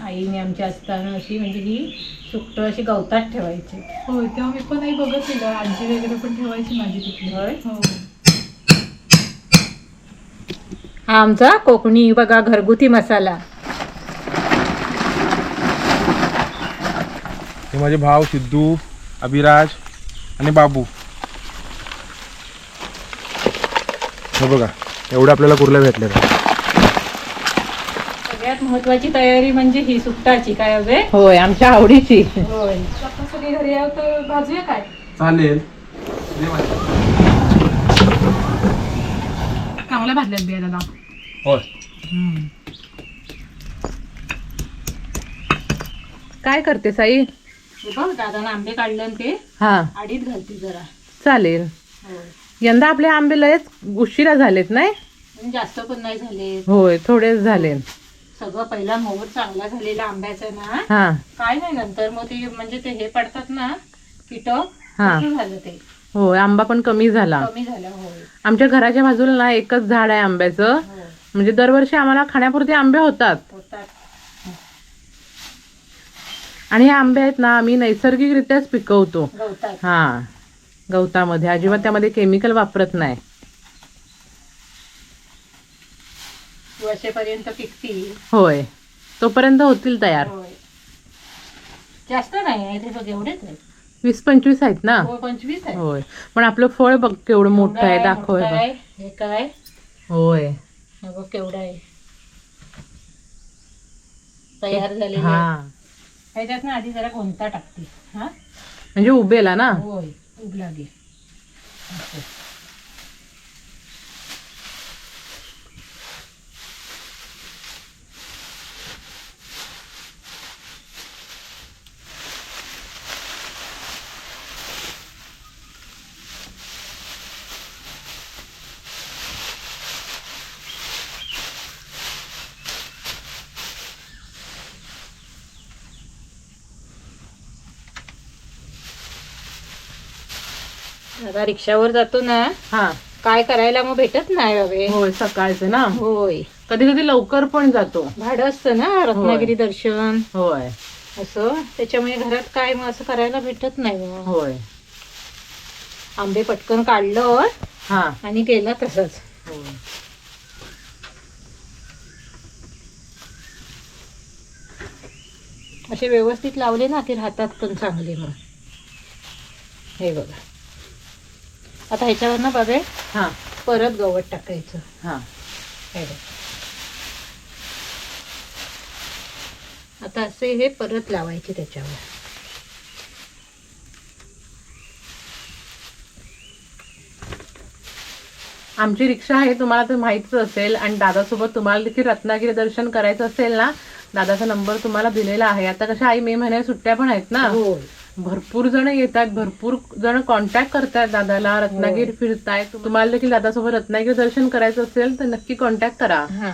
आईने आमच्या असताना अशी म्हणजे ही सुकट अशी गवतात ठेवायची. होय, तेव्हा मी पण नाही बघितलेलं. आजी वगैरे पण ठेवायची माझी तिथे. होय. हो. हा आमचा कोकणी बघा घरगुती मसाला. हे माझे भाव सिद्धू, अभिराज आणि बाबू. हे बघा एवढं आपल्याला कुर्ल्या भेटले. सगळ्यात महत्वाची तयारी म्हणजे ही सुकटाची. काय हवे? होय, आमच्या आवडीची. होय. आपण सगळे घरी आहोत तर भाजूया काय? चालेल. चांगल्या भाजल्यात बिया दादा. होय. काय करते साई? हे बघ दादानं आंबे काढले आणि ते हा आडीत घालते जरा. चालेल. होय. यंदा आपले आंबे लयच उशिरा झालेत नाही? म्हणजे जास्त पण नाही झाले. होय, थोडेच झाले. सगळं पहिला मोहर चांगला झालेला आंब्याचा ना. हा काय नाही नंतर मग ते म्हणजे ते हे पडतात ना कीटक. हा. तसं झालं ते. होय, आंबा पण कमी झाला. कमी झालं. होय. आमच्या घराच्या बाजूला ना एकच झाड आहे आंब्याचं. होय. म्हणजे दरवर्षी आम्हाला खाण्यापुरते आंबे होतात. होतात. आणि हे आंबे आहेत ना आम्ही नैसर्गिकरित्याच पिकवतो. गवतात. हा, गवतामध्ये अजिबात त्यामध्ये केमिकल वापरत नाही. वर्षेपर्यंत पिकतील. होय, तोपर्यंत होतील तयार. होय. जास्त नाही आहे ते बघ एवढेच आहे. 20-25 आहेत ना. होय 25 आहे. होय, पण आपलं फळ बघ केवढं मोठं आहे. दाखव हे मोठं बघ. आहे. हे काय होय. हे बघ केवढं आहे तयार झालेलं. हा, ह्याच्यात ना आधी जरा कोणता टाकते. हा म्हणजे उभेला ना. होय उगला गे. आता रिक्षावर जातो ना. हा, काय करायला मग भेटत नाही बाबे. होय, सकाळचं ना. होय. कधी कधी लवकर पण जातो. भाडं असतं ना रत्नागिरी दर्शन होय. असं. त्याच्यामुळे घरात काय मग असं करायला भेटत नाही मग. होय. आंबे पटकन काढलं हा. आणि केलं तसंच. होय. असे व्यवस्थित लावले ना ते राहतात पण चांगले. मग हे बघा आता ह्याच्यावर ना बघे हा. परत गवत टाकायचं. हा. हे बघ आता असे हे परत लावायचे त्याच्यावर. आमची रिक्षा आहे तुम्हाला तर माहितीच असेल. आणि दादासोबत तुम्हाला देखील रत्नागिरी दर्शन करायचं असेल ना, दादाचा नंबर तुम्हाला दिलेला आहे. आता कशा आई मे महिन्यात सुट्ट्या पण आहेत ना. होय. भरपूर जण येतात, भरपूर जण कॉन्टॅक्ट करतात दादाला. रत्नागिरी फिरताय, तुम्हाला देखील दादासोबत रत्नागिरी दर्शन करायचं असेल तर नक्की कॉन्टॅक्ट करा. हा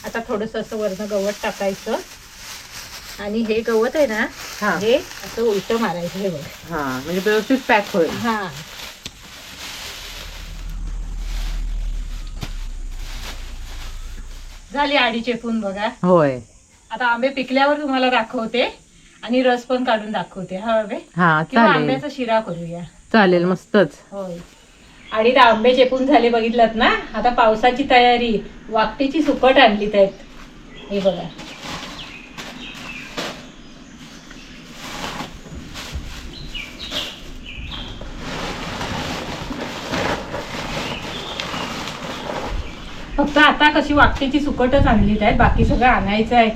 आता थोडस असं वरनं गवत टाकायचं आणि हे गवत आहे ना हा. हे असं उलट मारायचं. हे बघ. हा, म्हणजे व्यवस्थित पॅक होईल. हा झाली आडी चेपून बघा. होय. आता आंबे पिकल्यावर तुम्हाला दाखवते आणि रस पण काढून दाखवते. हा बाबे. हा, किंवा चालेल. आंब्याचा शिरा करूया. चालेल, मस्तच. होय. आणि ते आंबे चेपून झाले बघितलात ना. आता पावसाची तयारी. वाकटीची सुकट आणली त्यात. हे बघा फक्त आता कशी वाकटीची सुकटच आणली आहेत. बाकी सगळं आणायचं आहे.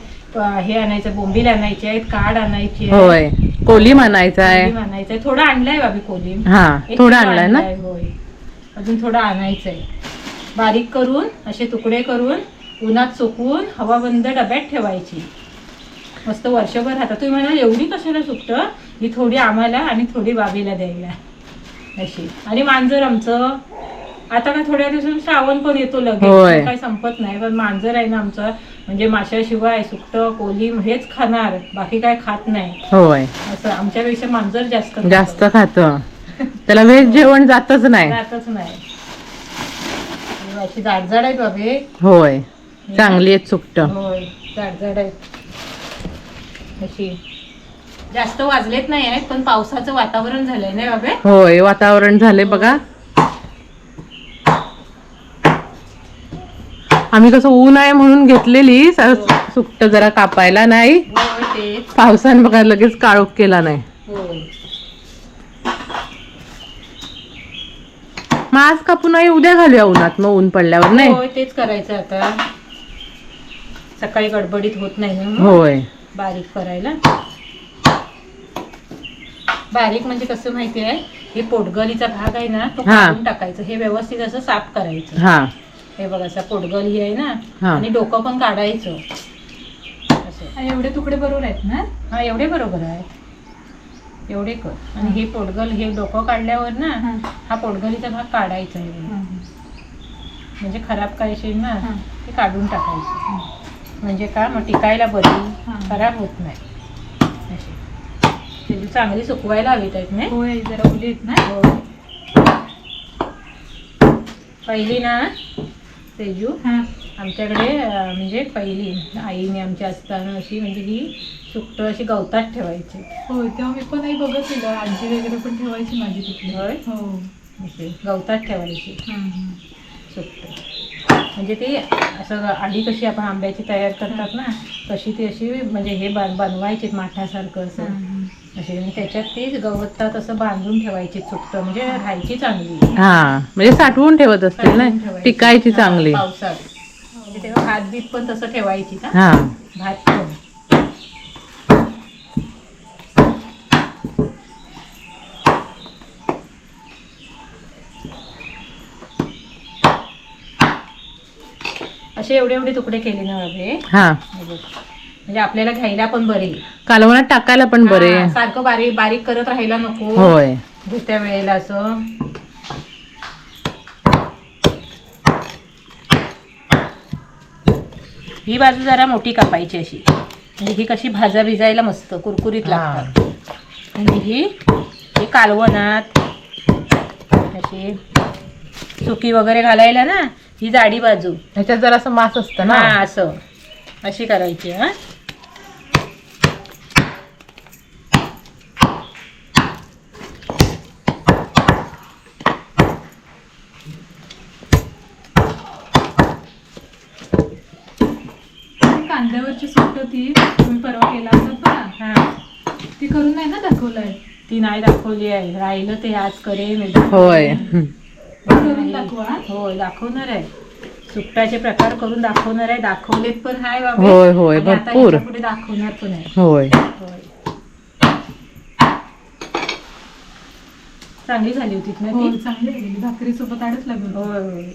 हे आणायचं, बोंबील आणायचे आहेत, काड आणायची आहे. होय, कोलीम आणायचा आहे. कोलीम आणायचंय. थोडं आणलंय बाबी कोलीम. हा, एक थोडं किलो आणलाय ना. होय. अजून थोडं आणायचंय. बारीक करून असे तुकडे करून उन्हात सुकवून हवा बंद डब्यात ठेवायची. मस्त वर्षभर राहतात. तुम्ही म्हणाल एवढी कशाला सुकट. ही थोडी आम्हाला आणि थोडी बाबीला द्यायला अशी. आणि मांजर आमचं आता काय थोड्या दिवसांनी श्रावण पण येतो लगेच. काही संपत नाही. पण मांजर आहे ना आमचं, म्हणजे माशाशिवाय सुकट कोलीम हेच खाणार, बाकी काय खात नाही. होय, असं आमच्यापेक्षा मांजर जास्त खात. त्याला व्हेज जेवण जातच नाही. जातच नाही. अशी जाडजाड आहेत बाबे. होय, चांगली आहेत सुकट. होय. जाड आहेत अशी. जास्त वाजलेत नाही आहेत पण पावसाचं वातावरण झालंय नाही बाबे. होय वातावरण झालंय बघा. आम्ही कसं ऊन आहे म्हणून घेतलेली सुकट जरा कापायला नाही. तेच पावसाने बघा लगेच काळोख केला नाही. होय. मग आज कापून नाही उद्या घालूया उन्हात मग ऊन पडल्यावर नाही. होय तेच करायचं आता. सकाळी गडबडीत होत नाही ना. होय बारीक करायला. बारीक म्हणजे कसं माहिती आहे हे पोटगलीचा भाग आहे ना तो हा. काढून टाकायचं. हे व्यवस्थित असं साफ करायचं. हा हे बघ असं पोटगल ही आहे ना हा. आणि डोकं पण काढायचं असं. एवढे तुकडे बरोबर आहेत ना. हा एवढे बरोबर आहे. एवढे कर. आणि हे पोटगल हे डोकं काढल्यावर ना हा पोटगलीचा भाग काढायचा आहे. म्हणजे खराब काय असेल ना ते काढून टाकायचं. म्हणजे का मग टिकायला बरी खराब होत नाही. अशी त्याची चांगली सुकवायला हवीत आहेत ना. होय जरा ओले आहेत ना. हो. पहिली ना तेजू आमच्याकडे म्हणजे पहिली आईने आमच्या असताना अशी म्हणजे ही सुकट अशी गवतात ठेवायची. होय तेव्हा मी पण नाही बघितलं. आजी वगैरे पण ठेवायची माझी तिकडे. होय हो. अशी गवतात ठेवायची सुकट. म्हणजे ती असं आधी कशी आपण आंब्याची तयार करतात ना तशी ती अशी म्हणजे हे बनवायची माठासारखं असं अशी. आणि त्याच्यात ती गवतात असं बांधून ठेवायची सुकट म्हणजे राहायची चांगली. हा म्हणजे साठवून ठेवत असतील ना टिकायची चांगली. पावसात म्हणजे तेव्हा भात बीत पण तसं ठेवायची ना. हा भात पण असे एवढे एवढे तुकडे केले ना बाबे. हा म्हणजे आपल्याला घ्यायला पण बरे. कालवणात टाकायला पण बरे. हा, सारखं बारीक बारीक करत राहायला नको. होय त्या वेळेला असं. ही बाजू जरा मोठी कापायची अशी म्हणजे ही कशी भाजा भिजायला मस्त कुरकुरीत लागतात. आणि ही कालवणात अशी सुकी वगैरे घालायला ना ही जाडी बाजू. ह्याच्यात जरा असं मांस असतं ना. हा असं अशी करायची. हा कांद्यावरची सुकट ती तुम्ही परवा केला होता ना. हा ती करून नाही ना दाखवलंय. ती नाही दाखवली आहे. राहिलं ते आज करेन. होय करून दाखवा. होय दाखवणार आहे. सुकटाचे प्रकार करून दाखवणार आहे. दाखवलेत पण आहे बाबा. होय होय भरपूर. पुढे दाखवणार पण आहे. होय होय. चांगली झाली होती ना हो ती. चांगली झालेली. भाकरी सोबत आडच लागलं. होय होय.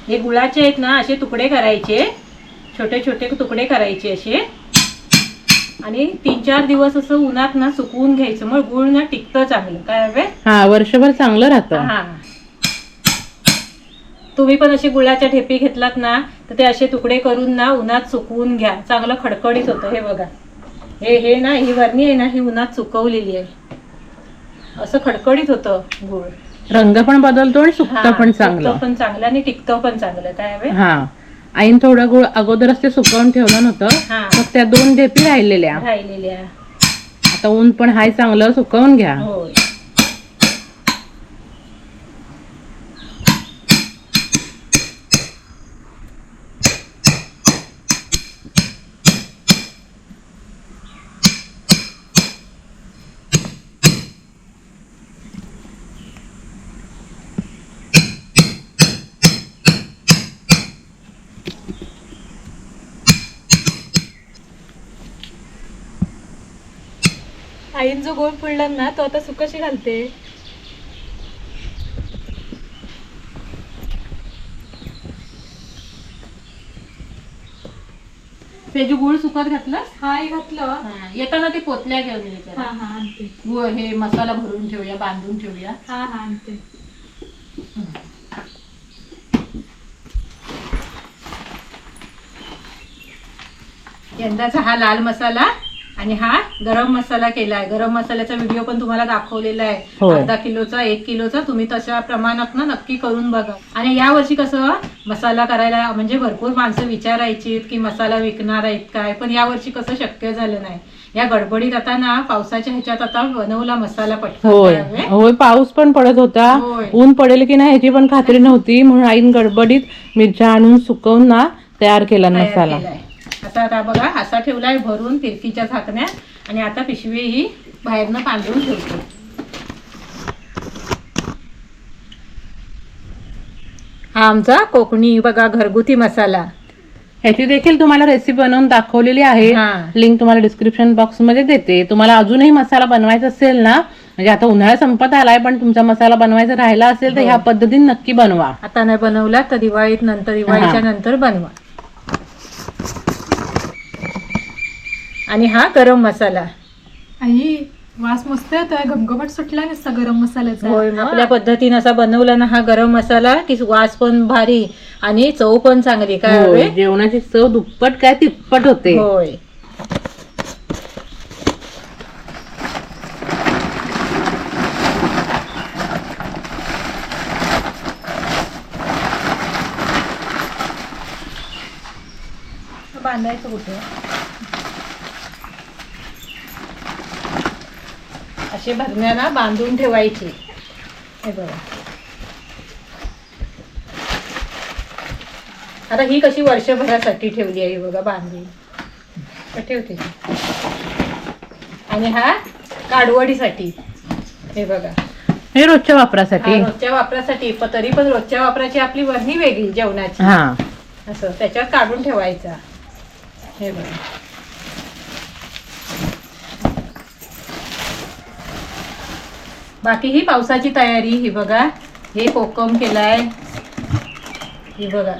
हे गुळाचे आहेत ना असे तुकडे करायचे. छोटे छोटे तुकडे करायचे असे आणि 3-4 दिवस असं उन्हात ना सुकवून घ्यायचं. मग गुळ ना टिकतं चांगलं. काय हवे. हा वर्षभर चांगलं राहतं. हा तुम्ही पण असे गुळाच्या ठेपी घेतलात ना तर ते असे तुकडे करून ना उन्हात सुकवून घ्या. चांगलं खडखडीत होतं. हे बघा हे ना ही वरणी आहे ना ही उन्हात सुकवलेली आहे. असं खडखडीत होतं गुळ. रंग पण बदलतो आणि सुकतं हा, पण चांगलं. सुकतं पण चांगलं आणि टिकतं पण चांगलं. काय हवे. हा आईन थोडा गुळ अगोदरच ते सुकवून ठेवलं नव्हतं. हा मग त्या 2 ढेपी राहिलेल्या. राहिलेल्या. आता ऊन पण हाय चांगलं सुकवून घ्या. होय. आईन जो गोळ पुळला ना तो आता सुकशी घालते. तेजू गुळ सुकत घातलं. हा आई घातलं. येताना ते पोतल्या घेऊन ये. हा हा आणते. गुळ हे मसाला भरून ठेवूया बांधून ठेवूया. हा हा आणते. यंदाचा हा लाल मसाला आणि हा गरम मसाला केलाय. गरम मसाल्याचा व्हिडिओ पण तुम्हाला दाखवलेला आहे. होय. अर्धा किलोचा 1 किलोचा तुम्ही तशा प्रमाणात ना नक्की करून बघा. आणि या वर्षी कसं मसाला करायला म्हणजे भरपूर माणसं विचारायची की मसाला विकणार आहेत काय, पण या वर्षी कसं शक्य झालं नाही. या गडबडीत आता ना पावसाच्या ह्याच्यात आता बनवला मसाला पटकन. होय त्यामुळे होय, पाऊस पण पडत होता. होय. ऊन पडेल की नाही ह्याची पण खात्री नव्हती, म्हणून आईन गडबडीत मिरच्या आणून सुकवून ना तयार केला तयार मसाला. केलाय. आता बघा असा ठेवलाय भरून फिरकीच्या झाकण्यात, आणि आता पिशवी ही बाहेरनं पांघरून ठेवतो. हा आमचा कोकणी बघा घरगुती मसाला. ह्याची देखील तुम्हाला रेसिपी बनवून दाखवलेली आहे. हा. लिंक तुम्हाला डिस्क्रिप्शन बॉक्स मध्ये देते. तुम्हाला अजूनही मसाला बनवायचा असेल ना, म्हणजे आता उन्हाळा संपत आलाय पण तुमचा मसाला बनवायचा राहिला असेल तर ह्या पद्धतीने नक्की बनवा. आता नाही बनवला तर दिवाळीच्या नंतर बनवा. आणि हा गरम मसाला. आई वास मस्त येतोय, घमघमट सुटला नसता गरम मसाल्याचा. होय, आपल्या पद्धतीने असा बनवला ना हा गरम मसाला की वास पण भारी आणि चव पण चांगली. काय होय, हवे? जेवणाची चव दुप्पट काय तिप्पट होते. होय. बांधायचं कुठे? असे भरण्याला बांधून ठेवायचे. हे बघा, आता ही कशी वर्षभरासाठी ठेवली आहे बघा बांधून. तर ठेवते. आणि हा काडवडीसाठी. हे बघा, हे रोजच्या वापरासाठी. हा रोजच्या वापरासाठी, पण तरी पण रोजच्या वापराची आपली वरणी वेगळी जेवणाची. हा, असं त्याच्यात काढून ठेवायचा. हे बघा, बाकी ही पावसाची तयारी. ही बघा, हे कोकम केलाय. ही बघा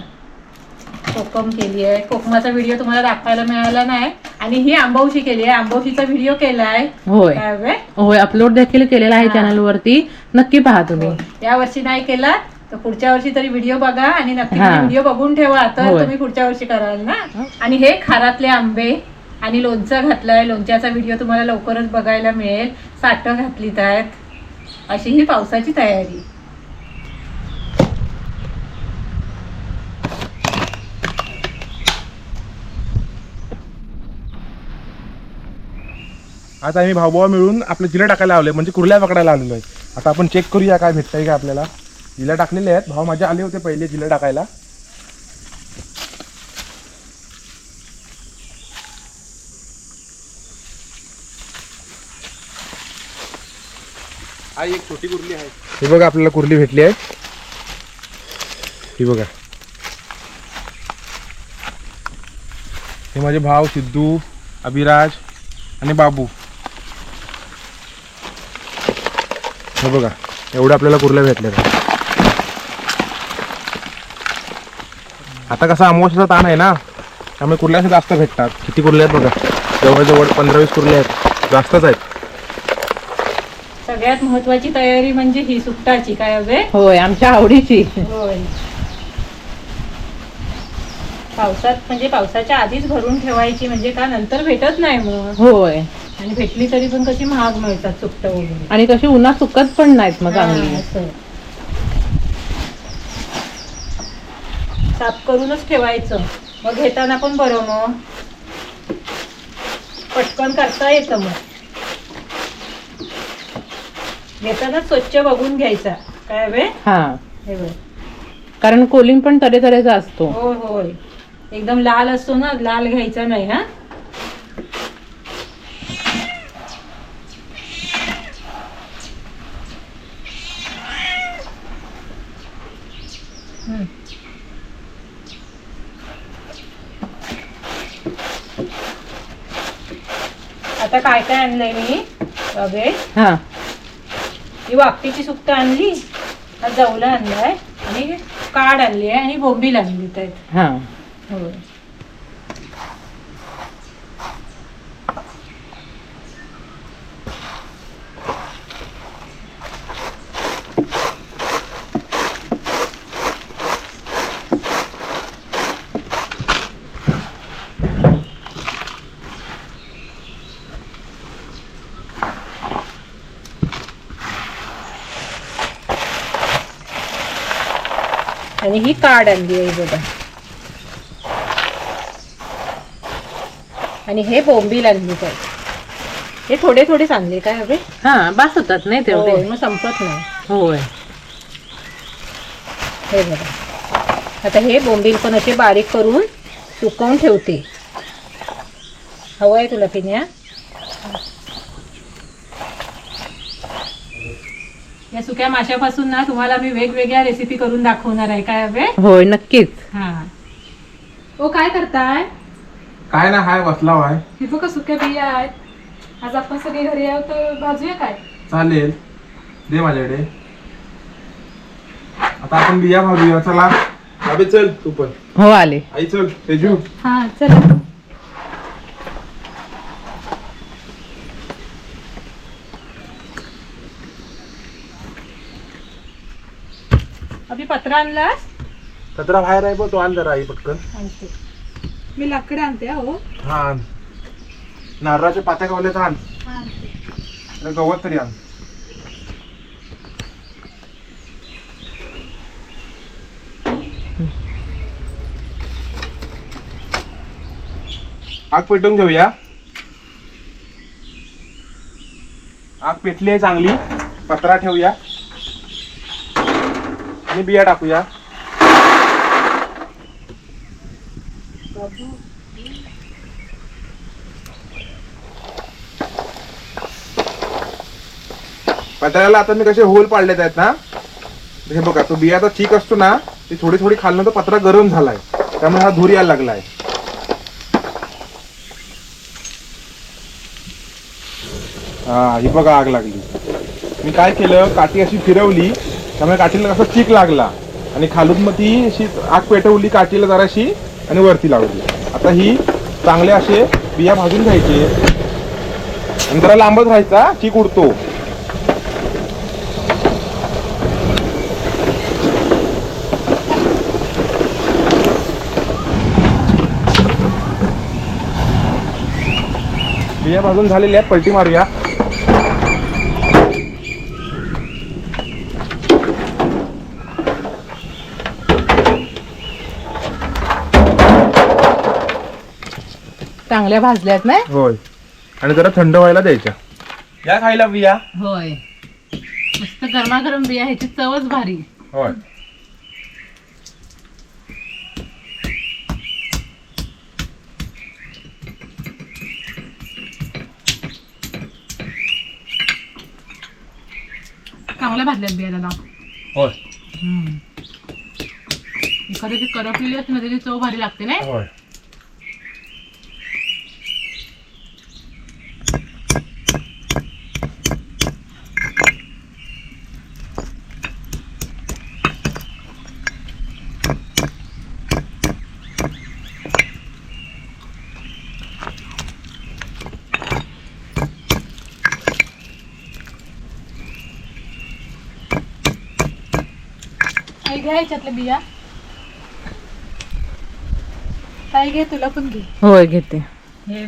कोकम केली आहे. कोकमाचा व्हिडिओ तुम्हाला दाखवायला मिळाला नाही. आणि ही आंबवशी केली आहे. आंबवशीचा व्हिडिओ केलाय. होय काय हवे? होय, अपलोड देखील केलेला आहे हा. चॅनल वरती, नक्की पहा तुम्ही. या वर्षी नाही केला तर पुढच्या वर्षी तरी व्हिडिओ बघा आणि नक्की हा. व्हिडिओ बघून ठेवा, तर होय. तुम्ही पुढच्या वर्षी कराल ना. आणि हे खारातले आंबे आणि लोणचं घातलंय. लोणच्याचा व्हिडिओ तुम्हाला लवकरच बघायला मिळेल. साठं घातलीत आहेत. अशी ही पावसाची तयारी. आता आम्ही भाऊभाऊ मिळून आपलं जिल्हा टाकायला आलोय, म्हणजे कुर्ल्या पकडायला आलेलो आहे. आता आपण चेक करूया काय भेटतंय का आपल्याला. जिल्हा टाकलेले आहेत. भाऊ माझे आले होते पहिले जिल्हा टाकायला. एक छोटी कुर्ली आहे. हे बघा आपल्याला कुर्ली भेटली आहे. ही बघा, हे माझे भाव सिद्धू, अभिराज आणि बाबू. हे बघा एवढं आपल्याला कुर्ल्या भेटल्या. आता कसा अमावस्याचा ताण आहे ना, त्यामुळे कुर्ल्या जास्त भेटतात. किती कुर्ल्या आहेत बघा, जवळजवळ 15-20 कुर्ल्या आहेत, जास्तच आहेत. सगळ्यात महत्वाची तयारी म्हणजे ही सुकटाची. काय हवे? होय, आमच्या आवडीची. होय, पावसात म्हणजे पावसाच्या आधीच भरून ठेवायची, म्हणजे का नंतर भेटत नाही मग. होय, आणि भेटली तरी पण कशी महाग मिळतात सुकट वगैरे. आणि कशी उन्हात सुकत पण नाहीत मग चांगली. हा, असं. साफ करूनच ठेवायचं, मग घेताना पण बरं, मग पटकन करता येतं. मग घेताना स्वच्छ बघून घ्यायचा. काय हवे? हा, हे बघ. कारण कोलिंग पण तऱ्हेचा असतो. होय होय, एकदम लाल असतो ना, लाल घ्यायचा नाही. हा, आता काय काय आणलंय मी बघे. हा, ही वापटीची सुकट आणली, हा जवला आणलाय, आणि काड आणली आहे, आणि बोंबील आणली आहेत. हा, होय, आणि ही काड आणली आहे बघा. आणि हे बोंबील आणली काय. हे थोडे थोडे आणले काय हवे. हा बास होतात नाही तेवढे. मग संपत नाही. होय. हे बघा. आता हे बोंबील पण असे बारीक करून सुकवून ठेवते. हवं आहे तुला पिण्या. या सुक्या माशापासून ना तुम्हाला मी वेगवेगळ्या रेसिपी करून दाखवणार आहे काय हवे. होय नक्कीच. हा. ओ काय करताय? काय ना हाय बसला हाय. हे बघा सुक्या बिया आहेत. आज आपण सगळे घरी आहोत तर भाजूया काय? चालेल दे माझ्याकडे. आता आपण बिया भाजूया. चला अबे चल तू पण. हो आले. आई चल तेजू. हा चला. अभि पत्र आणलास. कचरा बाहेर आहे बघ तो आण जरा आई पटकन. आणते. मी लाकडं आणते हो. हा आण. नारळाच्या पात्या गावल्यात आण. आणि गवत तरी आण. आग पेटवून घेऊया. आग पेटली आहे चांगली. पत्रा ठेवूया आणि बिया टाकूया. पत्र्याला आता मी कसे होल पाडलेत आहेत ना. हे बघा तो बिया तर ठीक असतो ना. ती थोडी थोडी खाल्लं तर पत्रा गरम झालाय त्यामुळे हा धूर यायला लागलाय. हा ही बघा आग लागली. मी काय केलं काठी अशी फिरवली त्यामुळे काठीला कसा चीक लागला आणि खालून मग ती अशी आग पेटवली काठीला जराशी आणि वरती लावली. आता ही चांगले असे बिया भाजून घ्यायचे आणि जरा लांबच राहायचा चीक उडतो. बिया भाजून झालेल्या आहेत. पलटी मारूया. चांगल्या भाजल्यात नाही. होय आणि जरा थंड व्हायला द्यायच्या. या खायला बिया. होय मस्त गरमागरम बिया ह्याची चवच भारी. होय चांगल्या भाजल्यात बिया दादा. होय एखाद्याची करपलेली असते ना त्याची चव भारी लागते नाही. होय. आई घ्या ह्याच्यातल्या बिया. ताई घे तुला पण घे. होय घेते. हे